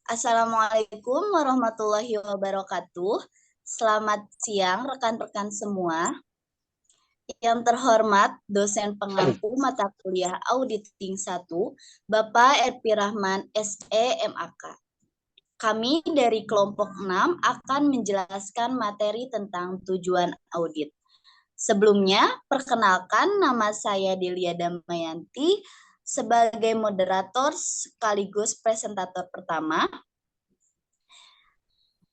Assalamualaikum warahmatullahi wabarakatuh. Selamat siang rekan-rekan semua. Yang terhormat dosen pengampu mata kuliah Auditing 1, Bapak Erpi Rahman SE MAK. Kami dari kelompok 6 akan menjelaskan materi tentang tujuan audit. Sebelumnya, perkenalkan nama saya Delia Damayanti sebagai moderator sekaligus presentator pertama.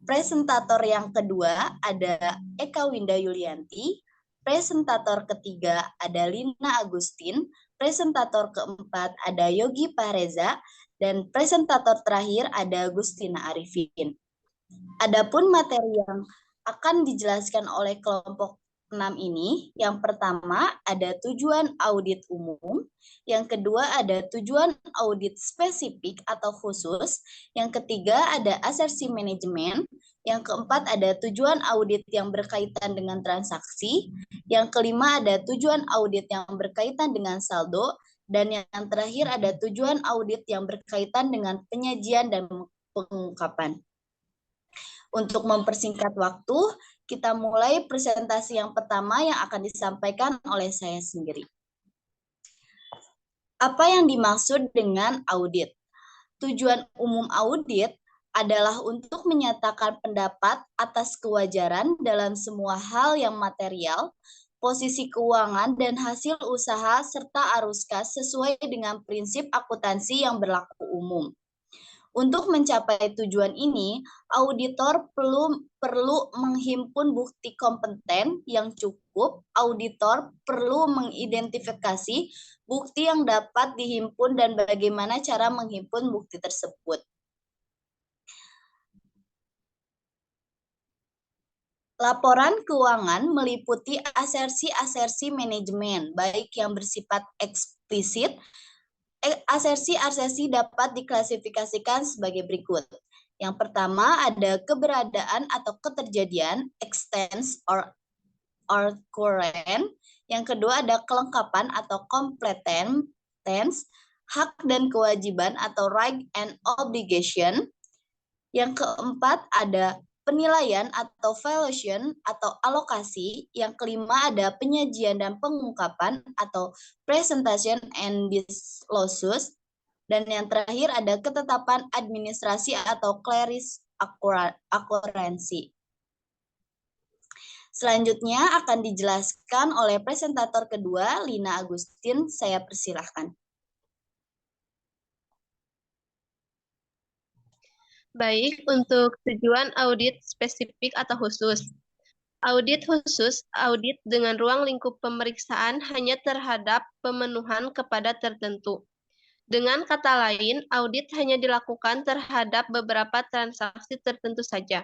Presentator yang kedua ada Eka Winda Yulianti, presentator ketiga ada Lina Agustin, presentator keempat ada Yogi Pahreza, dan presentator terakhir ada Agustina Arifin. Adapun materi yang akan dijelaskan oleh kelompok 6 ini, yang pertama ada tujuan audit umum, yang kedua ada tujuan audit spesifik atau khusus, yang ketiga ada asersi manajemen, yang keempat ada tujuan audit yang berkaitan dengan transaksi, yang kelima ada tujuan audit yang berkaitan dengan saldo, dan yang terakhir ada tujuan audit yang berkaitan dengan penyajian dan pengungkapan. Untuk mempersingkat waktu, kita mulai presentasi yang pertama yang akan disampaikan oleh saya sendiri. Apa yang dimaksud dengan audit? Tujuan umum audit adalah untuk menyatakan pendapat atas kewajaran dalam semua hal yang material, posisi keuangan, dan hasil usaha serta arus kas sesuai dengan prinsip akuntansi yang berlaku umum. Untuk mencapai tujuan ini, auditor perlu menghimpun bukti kompeten yang cukup. Auditor perlu mengidentifikasi bukti yang dapat dihimpun dan bagaimana cara menghimpun bukti tersebut. Laporan keuangan meliputi asersi-asersi manajemen, baik yang bersifat eksplisit. Asersi-asersi dapat diklasifikasikan sebagai berikut. Yang pertama ada keberadaan atau keterjadian, extents or current. Yang kedua ada kelengkapan atau competence, hak dan kewajiban atau right and obligation. Yang keempat ada penilaian atau valuation atau alokasi. Yang kelima ada penyajian dan pengungkapan atau presentation and disclosure. Dan yang terakhir ada ketetapan administrasi atau clearance accuracy. Selanjutnya akan dijelaskan oleh presentator kedua, Lina Agustin. Saya persilahkan. Baik, untuk tujuan audit spesifik atau khusus. Audit khusus, audit dengan ruang lingkup pemeriksaan hanya terhadap pemenuhan kepada tertentu. Dengan kata lain, audit hanya dilakukan terhadap beberapa transaksi tertentu saja.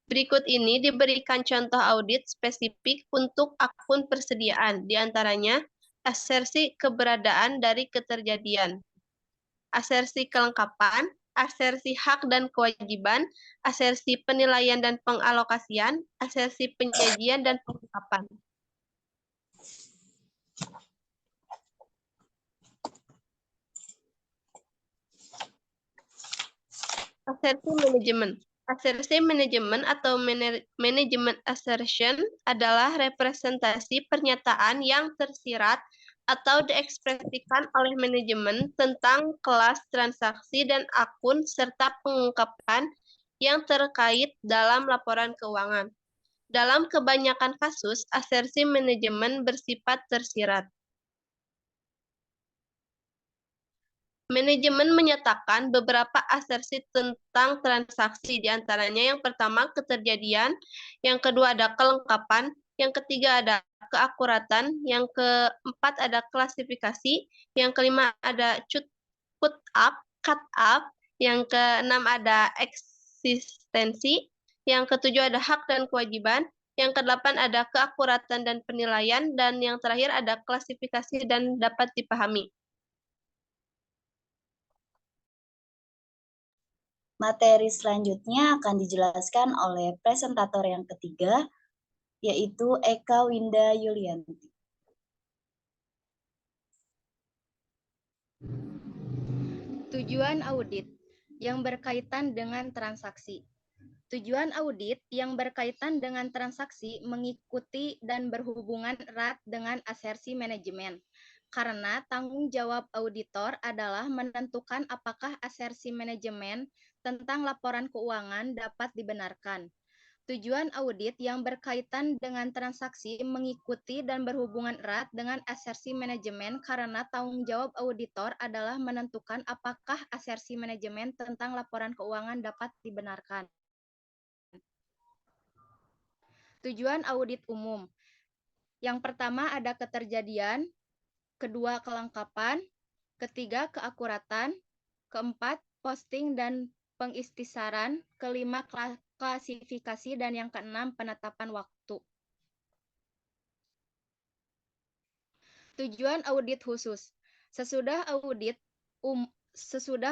Berikut ini diberikan contoh audit spesifik untuk akun persediaan, diantaranya asersi keberadaan dari keterjadian, asersi kelengkapan, asersi hak dan kewajiban, asersi penilaian dan pengalokasian, asersi penyajian dan pengungkapan. Asersi manajemen. Asersi manajemen atau manajemen assertion adalah representasi pernyataan yang tersirat atau diekspresikan oleh manajemen tentang kelas transaksi dan akun serta pengungkapan yang terkait dalam laporan keuangan. Dalam kebanyakan kasus, asersi manajemen bersifat tersirat. Manajemen menyatakan beberapa asersi tentang transaksi, diantaranya yang pertama keterjadian, yang kedua ada kelengkapan, yang ketiga ada keakuratan, yang keempat ada klasifikasi, yang kelima ada put up, cut up, yang keenam ada eksistensi, yang ketujuh ada hak dan kewajiban, yang kedelapan ada keakuratan dan penilaian, dan yang terakhir ada klasifikasi dan dapat dipahami. Materi selanjutnya akan dijelaskan oleh presentator yang ketiga, yaitu Eka Winda Yulianti. Tujuan audit yang berkaitan dengan transaksi. Tujuan audit yang berkaitan dengan transaksi mengikuti dan berhubungan erat dengan asersi manajemen. Karena tanggung jawab auditor adalah menentukan apakah asersi manajemen tentang laporan keuangan dapat dibenarkan. Tujuan audit yang berkaitan dengan transaksi mengikuti dan berhubungan erat dengan asersi manajemen karena tanggung jawab auditor adalah menentukan apakah asersi manajemen tentang laporan keuangan dapat dibenarkan. Tujuan audit umum. Yang pertama ada keterjadian, kedua kelengkapan, ketiga keakuratan, keempat posting dan pengistisaran, kelima klasifikasi, dan yang keenam penetapan waktu. Tujuan audit khusus. Sesudah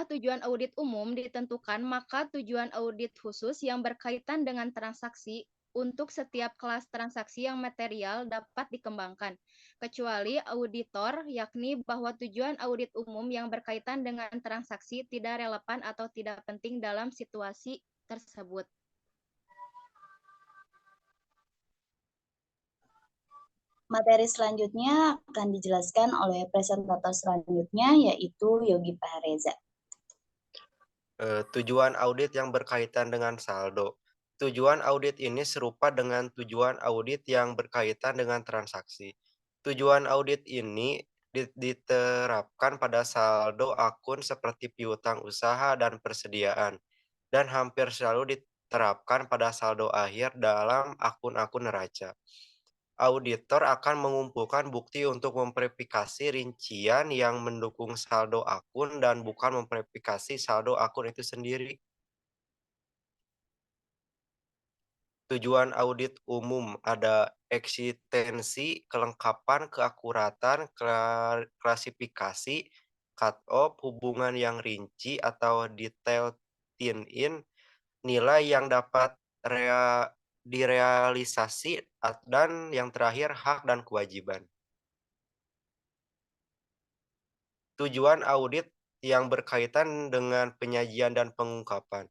tujuan audit umum ditentukan, maka tujuan audit khusus yang berkaitan dengan transaksi untuk setiap kelas transaksi yang material dapat dikembangkan, kecuali auditor yakni bahwa tujuan audit umum yang berkaitan dengan transaksi tidak relevan atau tidak penting dalam situasi tersebut. Materi selanjutnya akan dijelaskan oleh presentator selanjutnya, yaitu Yogi Pahareza. Tujuan audit yang berkaitan dengan saldo. Tujuan audit ini serupa dengan tujuan audit yang berkaitan dengan transaksi. Tujuan audit ini diterapkan pada saldo akun seperti piutang usaha dan persediaan, dan hampir selalu diterapkan pada saldo akhir dalam akun-akun neraca. Auditor akan mengumpulkan bukti untuk memverifikasi rincian yang mendukung saldo akun dan bukan memverifikasi saldo akun itu sendiri. Tujuan audit umum ada eksistensi, kelengkapan, keakuratan, klasifikasi, cut-off, hubungan yang rinci atau detail tune-in, nilai yang dapat direalisasi, dan yang terakhir hak dan kewajiban. Tujuan audit yang berkaitan dengan penyajian dan pengungkapan.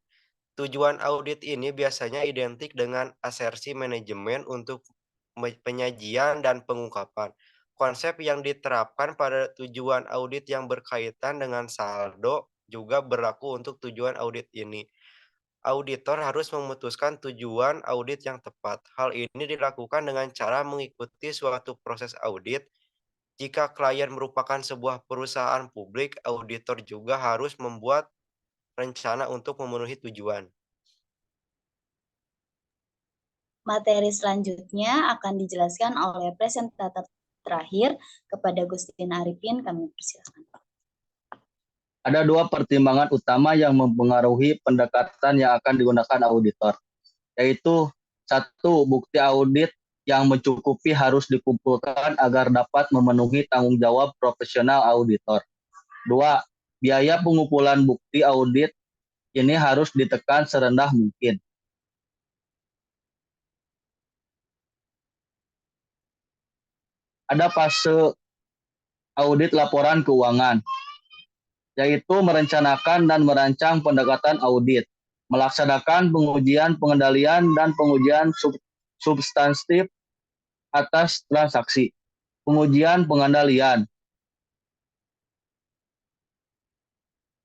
Tujuan audit ini biasanya identik dengan asersi manajemen untuk penyajian dan pengungkapan. Konsep yang diterapkan pada tujuan audit yang berkaitan dengan saldo juga berlaku untuk tujuan audit ini. Auditor harus memutuskan tujuan audit yang tepat. Hal ini dilakukan dengan cara mengikuti suatu proses audit. Jika klien merupakan sebuah perusahaan publik, auditor juga harus membuat rencana untuk memenuhi tujuan. Materi selanjutnya akan dijelaskan oleh presentator terakhir. Kepada Gustin Arifin, kami persilakan. Ada dua pertimbangan utama yang mempengaruhi pendekatan yang akan digunakan auditor, yaitu satu, bukti audit yang mencukupi harus dikumpulkan agar dapat memenuhi tanggung jawab profesional auditor. Dua, biaya pengumpulan bukti audit ini harus ditekan serendah mungkin. Ada fase audit laporan keuangan, yaitu merencanakan dan merancang pendekatan audit, melaksanakan pengujian pengendalian dan pengujian substantif atas transaksi, pengujian pengendalian,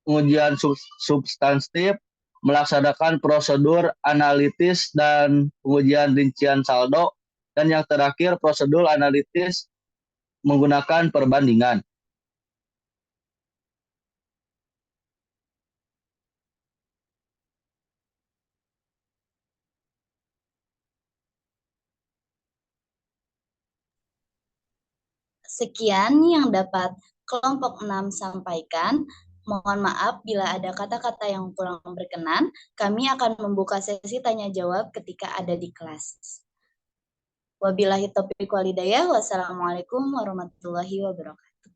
pengujian substantif, melaksanakan prosedur analitis dan pengujian rincian saldo, dan yang terakhir prosedur analitis menggunakan perbandingan. Sekian yang dapat kelompok 6 sampaikan. Mohon maaf bila ada kata-kata yang kurang berkenan. Kami akan membuka sesi tanya jawab ketika ada di kelas. Wabillahi taufiq wal hidayah. Wassalamualaikum warahmatullahi wabarakatuh.